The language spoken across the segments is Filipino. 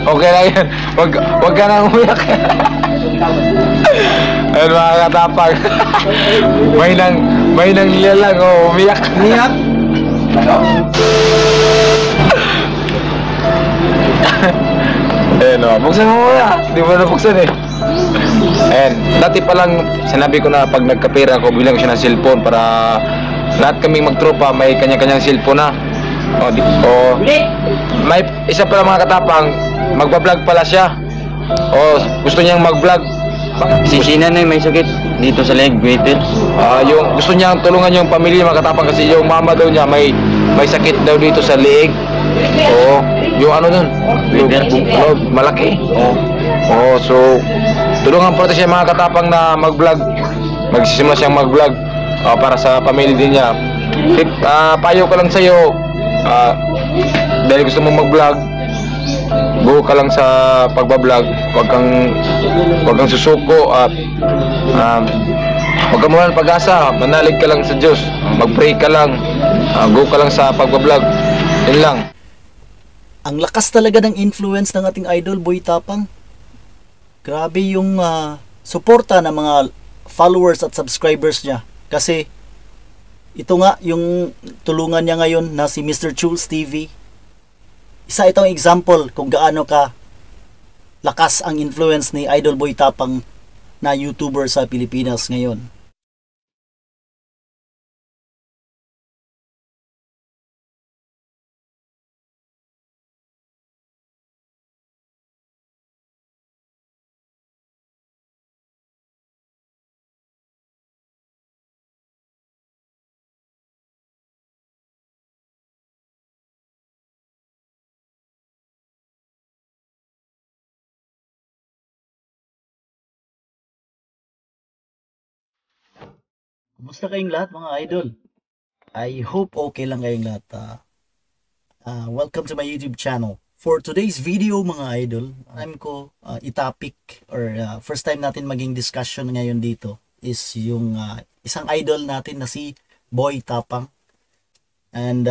Okay lang yan. Wag ka nang umiyak. Ayun mga katapang. may nang nilalang o umiyak. Umiyak. Ayun o, buksan mo muna. Di mo na buksan eh. Ayan, dati pa lang sinabi ko na pag nagkapera ako bilang siya ng cellphone para lahat kaming magtropa may kanya-kanyang cellphone na. May isa pala mga katapang, magbablog pala siya. Gusto niyang mag-vlog. Si Sina na may sakit dito sa leg, waiter. Yung gusto niyang tulungan yung pamilya mga katapang kasi yung mama daw niya may sakit daw dito sa leeg. Yung ano dun, malaki. So tulungan po siya mga katapang na mag-vlog. Magsisimula siyang mag-vlog para sa pamilya din niya. Payo ko lang sa iyo, dahil gusto mong mag-vlog, go ka lang sa pagbablog. Huwag kang susuko at huwag ka muna ng pag-asa. Manalig ka lang sa Diyos, mag-pray ka lang, go ka lang sa pagbablog. Yun lang. Ang lakas talaga ng influence ng ating idol Boy Tapang. Grabe yung suporta ng mga followers at subscribers niya. Kasi ito nga yung tulungan niya ngayon na si Mr. Chules TV. Isa itong example kung gaano ka lakas ang influence ni Idol Boy Tapang na YouTuber sa Pilipinas ngayon. Kumusta kayong lahat mga idol? I hope okay lang kayong lahat. Welcome to my YouTube channel. For today's video mga idol, time ko itopic or first time natin maging discussion ngayon dito is yung isang idol natin na si Boy Tapang. And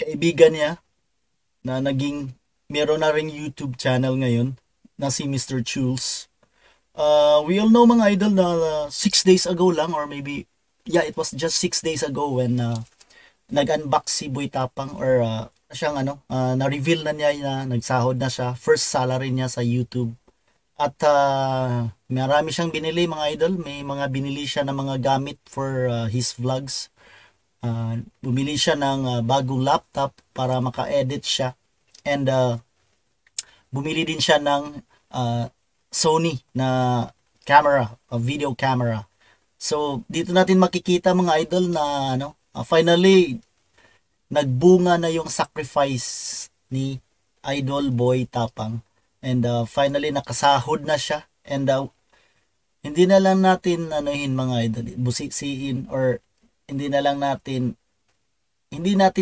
kaibigan niya na meron na ring YouTube channel ngayon na si Mr. Chules. We all know mga idol na 6 days ago lang or maybe it was just 6 days ago when nag-unbox si Boy Tapang or siyang na-reveal na niya na nagsahod na siya, first salary niya sa YouTube. At marami siyang binili mga idol, may mga binili siya ng mga gamit for his vlogs. Bumili siya ng bagong laptop para maka-edit siya. And bumili din siya ng Sony na camera, video camera. So dito natin makikita mga idol na finally nagbunga na yung sacrifice ni Idol Boy Tapang. And finally nakasahod na siya. And hindi na lang natin mga idol, busisiin or hindi natin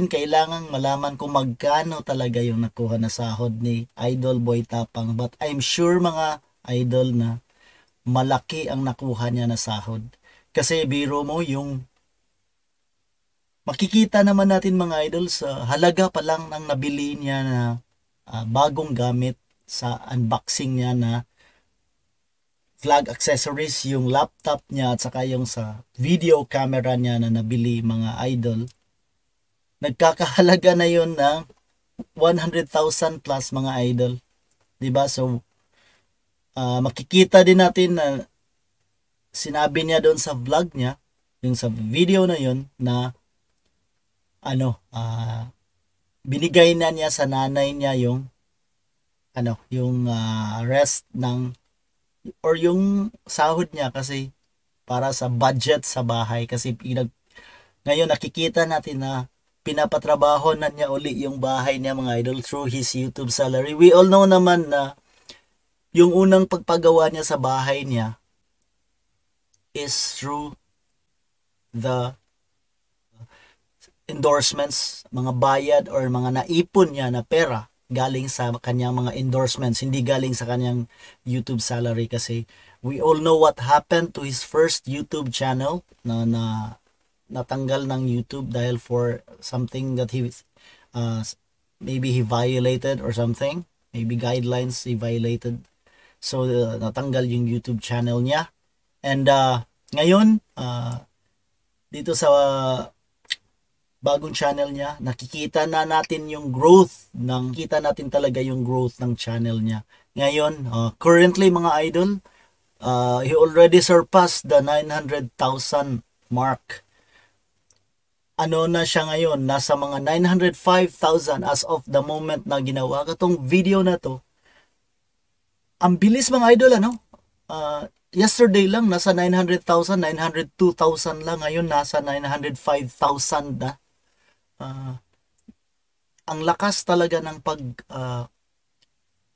kailangang malaman kung magkano talaga yung nakuha na sahod ni Idol Boy Tapang. But I'm sure mga idol na malaki ang nakuha niya na sahod. Kasi biro mo yung makikita naman natin mga idol sa halaga pa lang ng nabili niya na bagong gamit sa unboxing niya na vlog accessories, yung laptop niya at saka yung sa video camera niya na nabili mga idol. Nagkakahalaga na yun ng 100,000 plus mga idol. Diba? So makikita din natin na sinabi niya doon sa vlog niya, yung sa video na yun, na binigay na niya sa nanay niya yung rest ng or yung sahod niya kasi para sa budget sa bahay. Kasi ngayon nakikita natin na pinapatrabaho na niya uli yung bahay niya mga idol through his YouTube salary. We all know naman na yung unang pagpagawa niya sa bahay niya is through the endorsements, mga bayad or mga naipon niya na pera galing sa kanyang mga endorsements, hindi galing sa kanyang YouTube salary. Kasi we all know what happened to his first YouTube channel na natanggal ng YouTube dahil for something that he maybe he violated or something. maybe guidelines he violated. So natanggal yung YouTube channel niya. And ngayon dito sa bagong channel niya, nakikita na natin yung growth kita natin talaga yung growth ng channel niya. Ngayon, currently mga idol, he already surpassed the 900,000 mark. Ano na siya ngayon? Nasa mga 905,000 as of the moment na ginawa ko tong video na to. Ang bilis mga idol, ano? Yesterday lang, nasa 900,000, 902,000 lang. Ngayon, nasa 905,000 na. Ang lakas talaga ng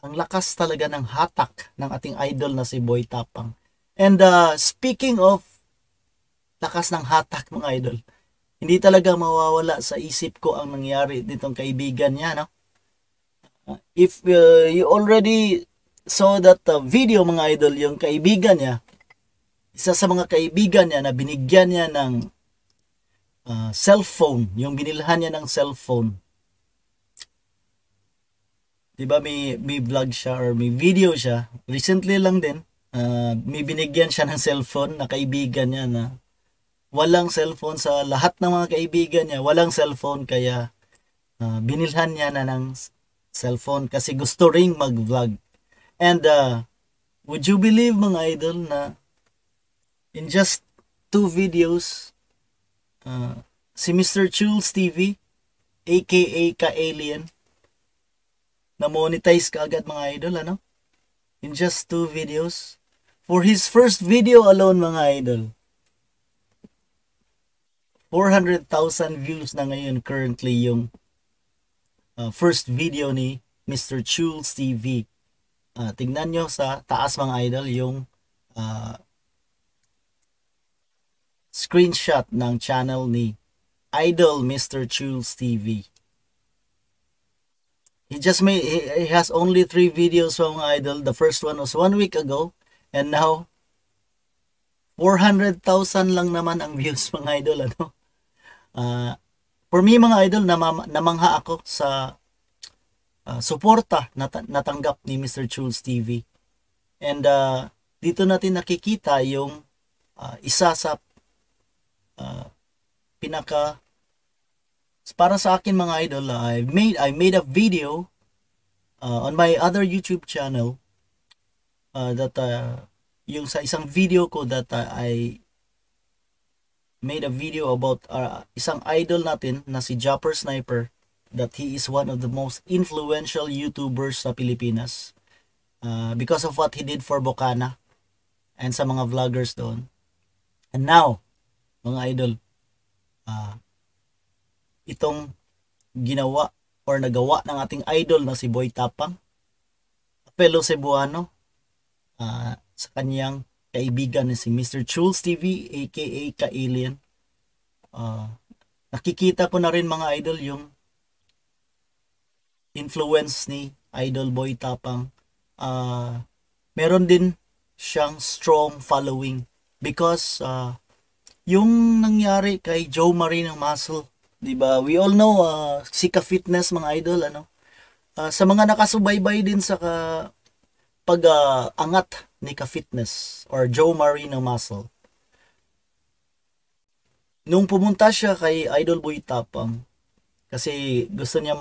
ang lakas talaga ng hatak ng ating idol na si Boy Tapang. And speaking of lakas ng hatak mga idol, hindi talaga mawawala sa isip ko ang nangyari nitong kaibigan niya, no? If you already saw that video mga idol, yung kaibigan niya, isa sa mga kaibigan niya na binigyan niya ng cellphone, yung binilhan niya ng cellphone. Diba may vlog siya or may video siya, recently lang din, may binigyan siya ng cellphone na kaibigan niya na walang cellphone sa lahat ng mga kaibigan niya, walang cellphone, kaya binilhan niya na ng cellphone kasi gusto ring mag-vlog. And would you believe mga idol na in just 2 videos, si Mr. Chules TV, aka Ka-Alien, na-monetize ka agad mga idol, ano? In just 2 videos. For his first video alone mga idol, 400,000 views na ngayon currently yung first video ni Mr. Chules TV. Tignan nyo sa taas mga idol yung screenshot ng channel ni Idol Mr. Chules TV. He has only 3 videos from idol. The first one was 1 week ago, and now 400,000 lang naman ang views mga idol, ano? For me mga idol, namangha ako sa suporta natanggap ni Mr. Chules TV. And dito natin nakikita yung isa sa pinaka, para sa akin mga idol, I made a video on my other YouTube channel that yung sa isang video ko that I made a video about isang idol natin na si Japper Sniper, that he is one of the most influential YouTubers sa Pilipinas because of what he did for Bocana and sa mga vloggers doon. And now mga idol, itong ginawa or nagawa ng ating idol na si Boy Tapang, fellow Cebuano, sa kanyang kaibigan na si Mr. Chules TV aka Ka-Alien. Nakikita ko na rin mga idol yung influence ni Idol Boy Tapang. Meron din siyang strong following because yung nangyari kay Joe Marie ng Muscle, diba? We all know Sika Fitness mga idol, ano? Sa mga nakasubaybay din sa pag-angat ni Ka Fitness or Joe Marie ng Muscle. Nung pumunta siya kay Idol Boy Tapang kasi gusto niya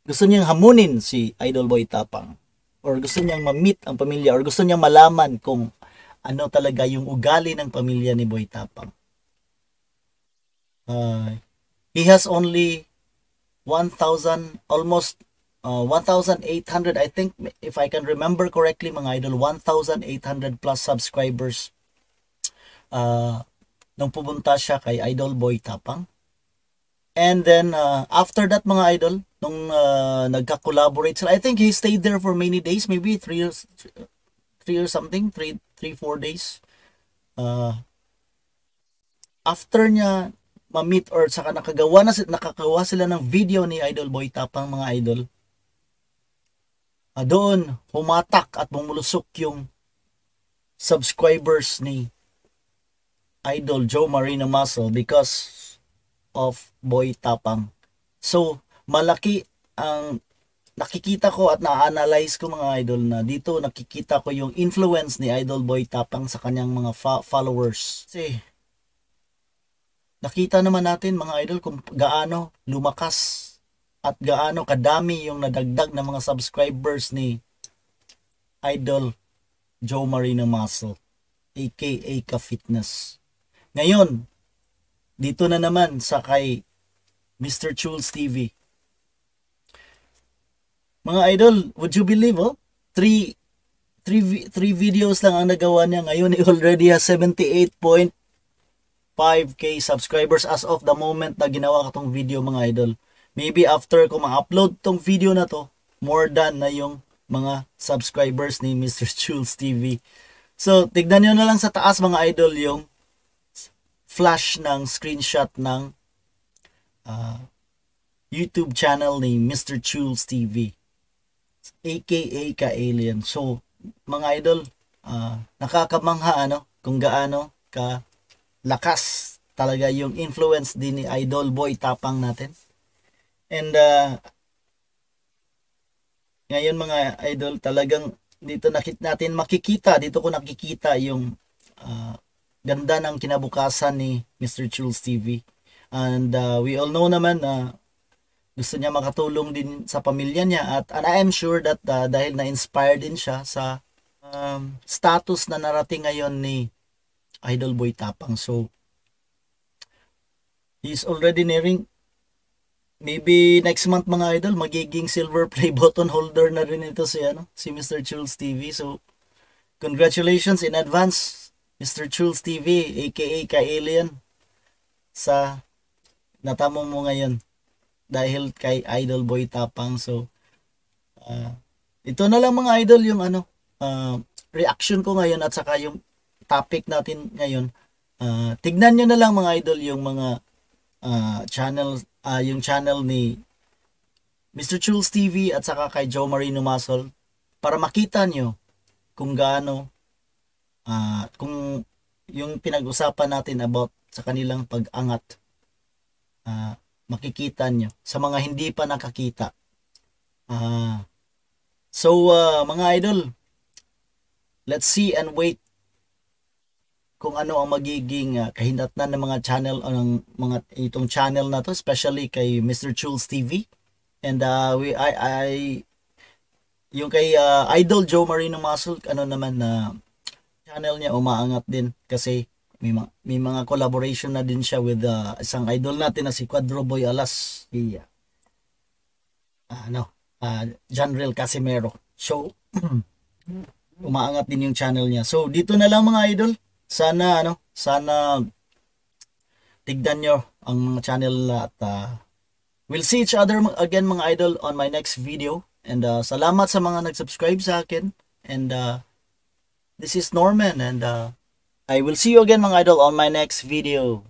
gusto niyang hamunin si Idol Boy Tapang, or gusto niyang ma-meet ang pamilya, or gusto niyang malaman kung ano talaga yung ugali ng pamilya ni Boy Tapang. He has only 1,000, almost 1,800, I think, if I can remember correctly mga idol, 1,800 plus subscribers nung pumunta siya kay Idol Boy Tapang. And then after that mga idol, nung nagka-collaborate sila, I think he stayed there for many days, maybe 3 or something, 3-4 days. After niya ma-meet or saka nakagawa sila ng video ni Idol Boy Tapang mga idol, doon humatak at bumulusok yung subscribers ni Idol Joe Marie ng Muscle because of Boy Tapang. So malaki ang nakikita ko at na-analyze ko mga idol na dito nakikita ko yung influence ni Idol Boy Tapang sa kanyang mga followers. Kasi nakita naman natin mga idol kung gaano lumakas at gaano kadami yung nadagdag na mga subscribers ni Idol Joe Marino Muscle aka Ka Fitness. Ngayon, dito na naman sa kay Mr. Chules TV. Mga idol, would you believe, three videos lang ang nagawa niya. Ngayon, he already has 78.5k subscribers as of the moment na ginawa ko tong video, mga idol. Maybe after ko ma-upload tong video na to, more than na yung mga subscribers ni Mr. Chules TV. So, tignan nyo na lang sa taas, mga idol, yung flash ng screenshot ng YouTube channel ni Mr. Chules TV. aka Ka-Alien. So, mga idol, nakakamangha kung gaano ka lakas talaga yung influence din ni Idol Boy Tapang natin. And ngayon mga idol, talagang dito dito ko nakikita yung ganda ng kinabukasan ni Mr. Chules TV. And we all know naman na gusto niya makatulong din sa pamilya niya and I am sure that dahil na-inspire din siya sa status na narating ngayon ni Idol Boy Tapang. So, he's already nearing, maybe next month mga idol, magiging silver play button holder na rin ito si Mr. Chules TV. So, congratulations in advance, Mr. Chules TV, aka Ka-Alien, sa natamo mo ngayon dahil kay Idol Boy Tapang. So, ito na lang mga idol yung reaction ko ngayon at saka yung topic natin ngayon. Tignan nyo na lang mga idol yung mga yung channel ni Mr. Chules TV at saka kay Joe Marino Muscle para makita nyo kung gaano kung yung pinag-usapan natin about sa kanilang pag-angat, makikita nyo sa mga hindi pa nakakita. So mga idol, let's see and wait kung ano ang magiging kahinatnan ng mga channel ng mga itong channel na to, especially kay Mr. Chules TV. And yung kay Idol Joe Marino Muscle, naman na channel niya umaangat din kasi may mga collaboration na din siya with isang idol natin na si Quadro Boy Alas, Janrel Casimero. So, umaangat din yung channel niya. So, dito na lang mga idol. Sana tignan nyo ang mga channel at we'll see each other again mga idol on my next video. And salamat sa mga nag-subscribe sa akin. And this is Norman and I will see you again mga idol on my next video.